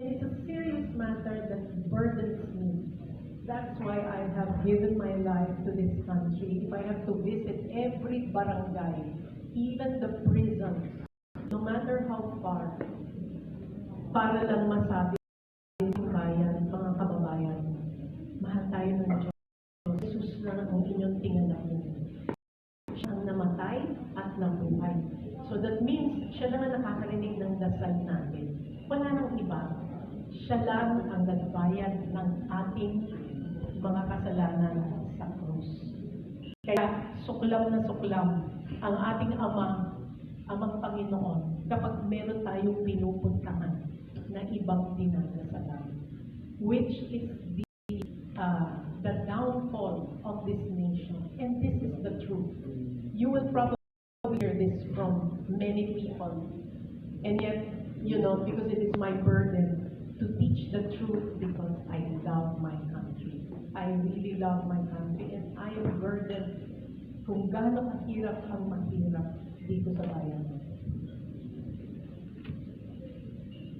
It's a serious matter that burdens me. That's why I have given my life to this country. If I have to visit every barangay, even the prisons, no matter how far, para lang masabi ng bayan, mga kababayan, mahal tayo ng Diyos. Jesus lang ang inyong tingalain. Siya ang namatay at nabuhay. So that means, siya lang ang nakakarinig ng dasal natin. Wala nang iba. Siya lang ang nagbayad ng ating mga kasalanan sa krus. Kaya suklam na suklam ang ating Amang Panginoon, kapag meron tayong pinupuntahan na ibang dinadasalan, which is the downfall of this nation. And this is the truth. You will probably hear this from many people. And yet, because it is my burden to teach the truth because I love my country. I really love my country and I am burdened kung gaano kahirap ang mahirap dito sa